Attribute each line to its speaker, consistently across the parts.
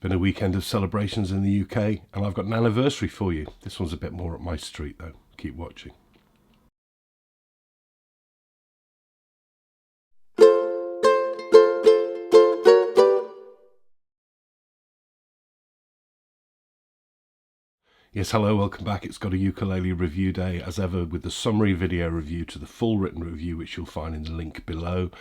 Speaker 1: Been a weekend of celebrations in the UK, and I've got an anniversary for you. This one's a bit more up my street though. Keep watching. Yes, hello, welcome back. It's GotAUkulele review day, as ever, with the summary video review to the full written review, which you'll find in the link below.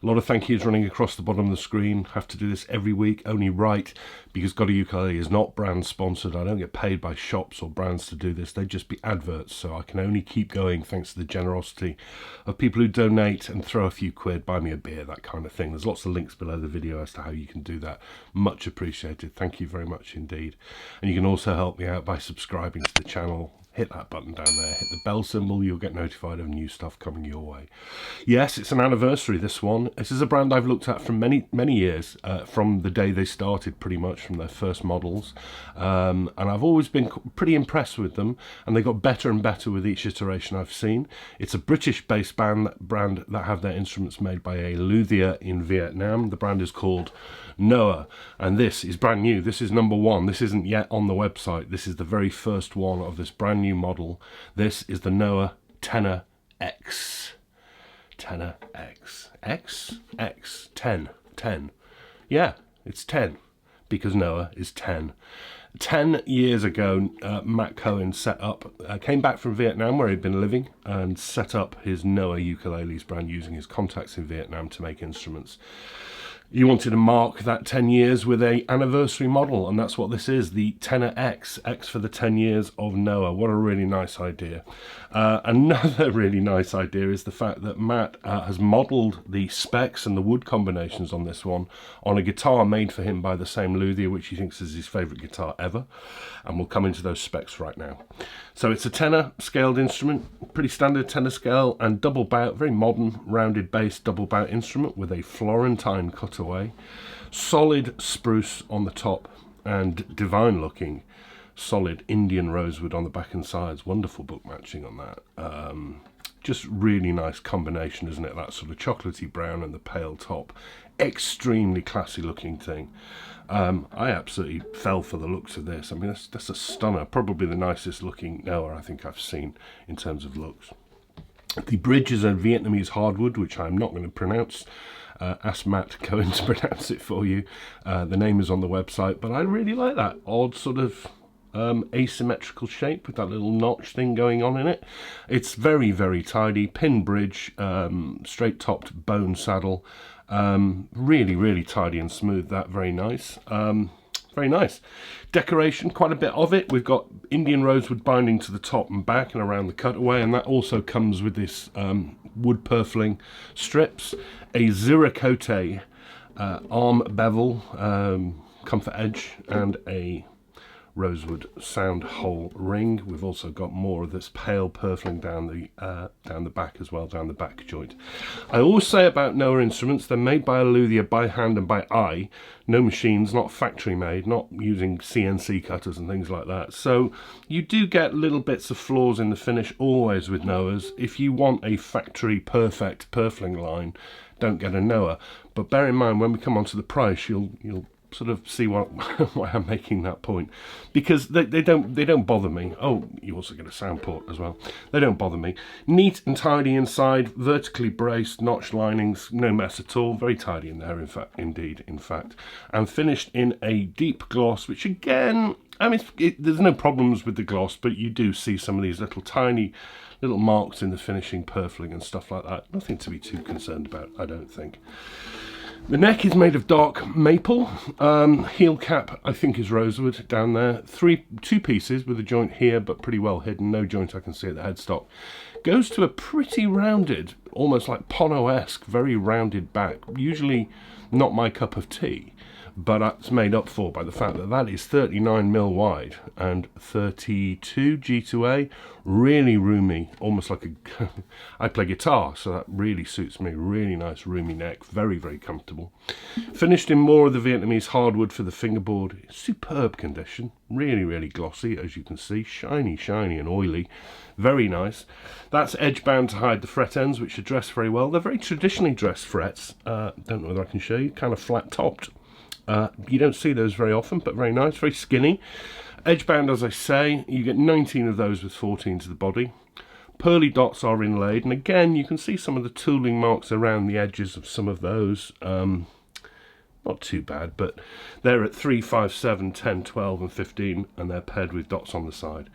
Speaker 1: A lot of thank yous running across the bottom of the screen. Have to do this every week, only right, because GotAUkulele is not brand sponsored. I don't get paid by shops or brands to do this. They'd just be adverts, so I can only keep going thanks to the generosity of people who donate and throw a few quid, buy me a beer, that kind of thing. There's lots of links below the video as to how you can do that. Much appreciated. Thank you very much indeed. And you can also help me out by subscribing to the channel. Hit that button down there, hit the bell symbol, you'll get notified of new stuff coming your way. Yes, it's an anniversary, this one. This is a brand I've looked at for many years, from the day they started, pretty much, from their first models. And I've always been pretty impressed with them, and they got better and better with each iteration I've seen. It's a British-based brand that have their instruments made by a luthier in Vietnam. The brand is called Noah, and this is brand new. This is number one. This isn't yet on the website. This is the very first one of this brand new model. This is the Noah Tenor X. Tenor X. X? 10. Yeah, it's 10, because Noah is 10. 10 years ago, Matt Cohen came back from Vietnam, where he'd been living, and set up his Noah Ukuleles brand using his contacts in Vietnam to make instruments. He wanted to mark that 10 years with a anniversary model, and that's what this is, the Tenor X. X for the 10 years of Noah. What a really nice idea. Another really nice idea is the fact that Matt has modelled the specs and the wood combinations on this one on a guitar made for him by the same luthier, which he thinks is his favourite guitar ever. And we'll come into those specs right now. So it's a tenor scaled instrument, pretty standard tenor scale, and double bout, very modern rounded bass double bout instrument with a Florentine cutaway, solid spruce on the top, and divine looking solid Indian rosewood on the back and sides. Wonderful book matching on that. Just really nice combination, isn't it? That sort of chocolatey brown and the pale top. Extremely classy looking thing. I absolutely fell for the looks of this. I mean, that's a stunner. Probably the nicest looking Noah I think I've seen in terms of looks. The bridge is a Vietnamese hardwood, which I'm not going to pronounce. Ask Matt Cohen to pronounce it for you. The name is on the website, but I really like that odd sort of asymmetrical shape with that little notch thing going on in it. It's very, very tidy. Pin bridge, straight topped bone saddle. Really, really tidy and smooth. That very nice. Very nice. Decoration, quite a bit of it. We've got Indian rosewood binding to the top and back and around the cutaway, and that also comes with this wood purfling strips, a Ziracote arm bevel, comfort edge, and a rosewood sound hole ring. We've also got more of this pale purfling down the back as well, down the back joint. I always say about Noah instruments, they're made by a luthier by hand and by eye, no machines, not factory made, not using CNC cutters and things like that. So you do get little bits of flaws in the finish always with Noahs. If you want a factory perfect purfling line, don't get a Noah. But bear in mind, when we come onto the price, you'll sort of see why I'm making that point, because they don't bother me. Oh, you also get a sound port as well. They don't bother me. Neat and tidy inside, vertically braced, notch linings, no mess at all. Very tidy in there, in fact, and finished in a deep gloss, which again, I mean, there's no problems with the gloss, but you do see some of these tiny little marks in the finishing, purfling and stuff like that. Nothing to be too concerned about, I don't think. The neck is made of dark maple. Heel cap, I think, is rosewood down there. Two pieces with a joint here, but pretty well hidden. No joint I can see at the headstock. Goes to a pretty rounded, almost like Pono-esque, very rounded back. Usually not my cup of tea, but that's made up for by the fact that that is 39mm wide and 32 G2A. Really roomy, almost like a... I play guitar, so that really suits me. Really nice roomy neck, very, very comfortable. Finished in more of the Vietnamese hardwood for the fingerboard. Superb condition, really, really glossy, as you can see. Shiny, and oily. Very nice. That's edge bound to hide the fret ends, which are dressed very well. They're very traditionally dressed frets. Don't know whether I can show you. Kind of flat topped. You don't see those very often, but very nice, very skinny. Edge bound, as I say, you get 19 of those with 14 to the body. Pearly dots are inlaid, and again you can see some of the tooling marks around the edges of some of those. Not too bad, but they're at 3, 5, 7, 10, 12 and 15, and they're paired with dots on the side.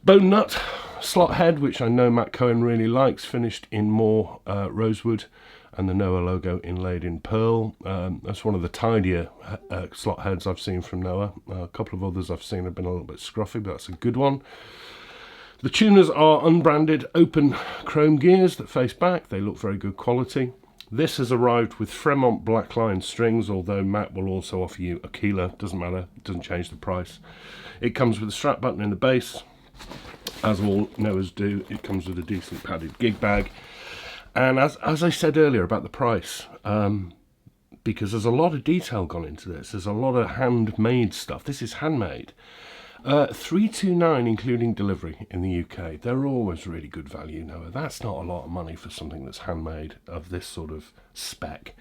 Speaker 1: Bone nut slot head, which I know Matt Cohen really likes, finished in more rosewood, and the Noah logo inlaid in pearl. That's one of the tidier slot heads I've seen from Noah. A couple of others I've seen have been a little bit scruffy, but that's a good one. The tuners are unbranded open chrome gears that face back. They look very good quality. This has arrived with Fremont black line strings, although Matt will also offer you a keeler. Doesn't matter, it doesn't change the price. It comes with a strap button in the base. As all Noahs do, it comes with a decent padded gig bag. And as I said earlier about the price, because there's a lot of detail gone into this, there's a lot of handmade stuff. This is handmade. $329 including delivery in the UK. They're always really good value, Noah. That's not a lot of money for something that's handmade of this sort of spec.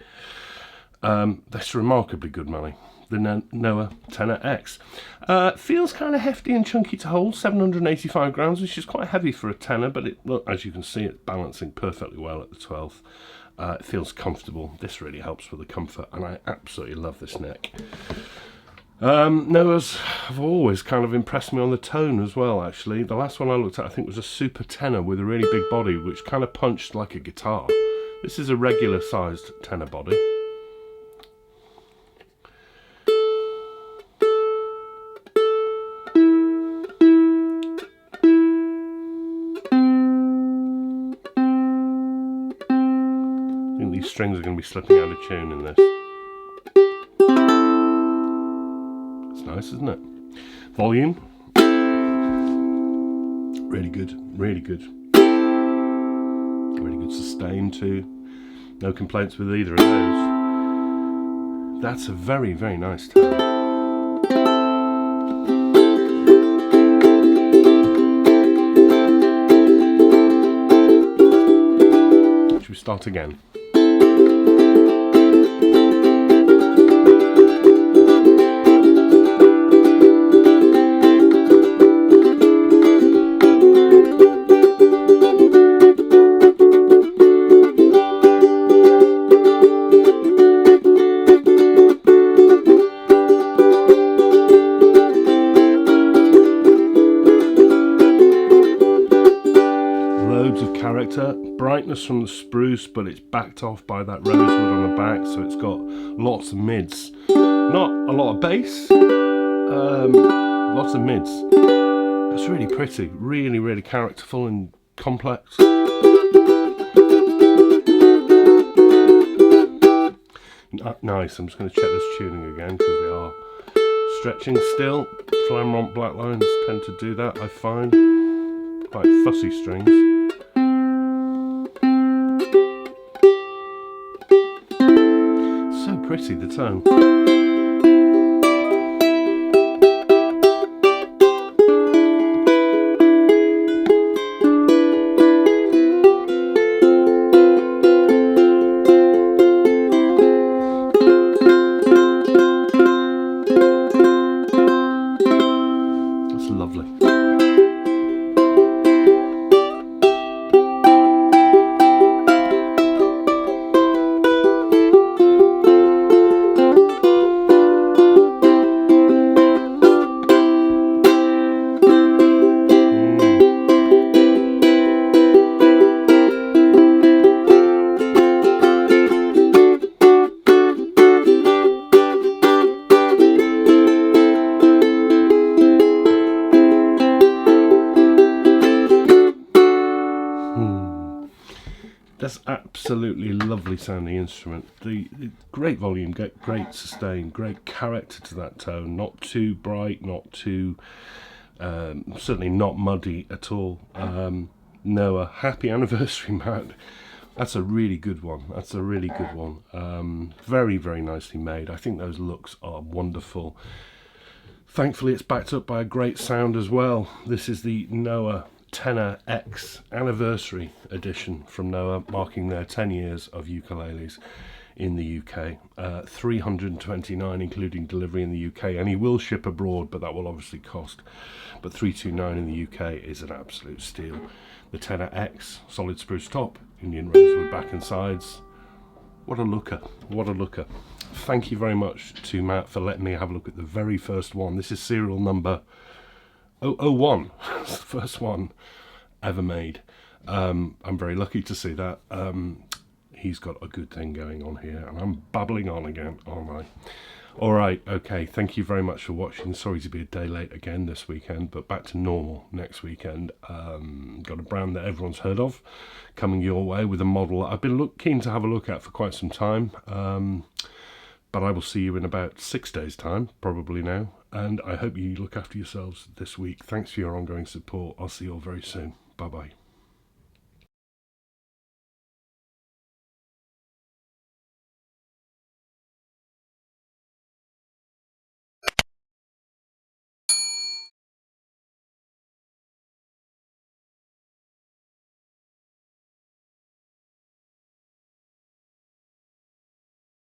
Speaker 1: That's remarkably good money. The Noah Tenor X. Feels kind of hefty and chunky to hold, 785 grams, which is quite heavy for a tenor, but well, as you can see, it's balancing perfectly well at the 12th. It feels comfortable. This really helps with the comfort, and I absolutely love this neck. Noahs have always kind of impressed me on the tone as well, actually. The last one I looked at, I think, was a super tenor with a really big body, which kind of punched like a guitar. This is a regular sized tenor body. I think these strings are going to be slipping out of tune in this. Nice, isn't it? Volume, really good, really good. Really good sustain too. No complaints with either of those. That's a very, very nice tone. Should we start again? Brightness from the spruce, but it's backed off by that rosewood on the back, so it's got lots of mids. Not a lot of bass, lots of mids. It's really pretty, really, really characterful and complex. Nice, I'm just going to check this tuning again because they are stretching still. Fremont black lines tend to do that, I find. Quite fussy strings. Pretty, the tone. That's lovely. That's absolutely lovely sounding instrument. The great volume, great sustain, great character to that tone. Not too bright, not too certainly not muddy at all. Noah, happy anniversary, Matt. That's a really good one. That's a really good one. Very, very nicely made. I think those looks are wonderful. Thankfully, it's backed up by a great sound as well. This is the Noah Tenor X anniversary edition from Noah, marking their 10 years of ukuleles in the UK, 329 including delivery in the UK, and he will ship abroad, but that will obviously cost. But 329 in the UK is an absolute steal. The Tenor X, solid spruce top, Indian rosewood back and sides. What a looker, what a looker. Thank you very much to Matt for letting me have a look at the very first one. This is serial number 001, it's the first one ever made. I'm very lucky to see that. He's got a good thing going on here, and I'm babbling on again, aren't I? All right, okay, thank you very much for watching. Sorry to be a day late again this weekend, but back to normal next weekend. Got a brand that everyone's heard of coming your way with a model I've been keen to have a look at for quite some time. But I will see you in about 6 days' time, probably now. And I hope you look after yourselves this week. Thanks for your ongoing support. I'll see you all very soon. Bye-bye.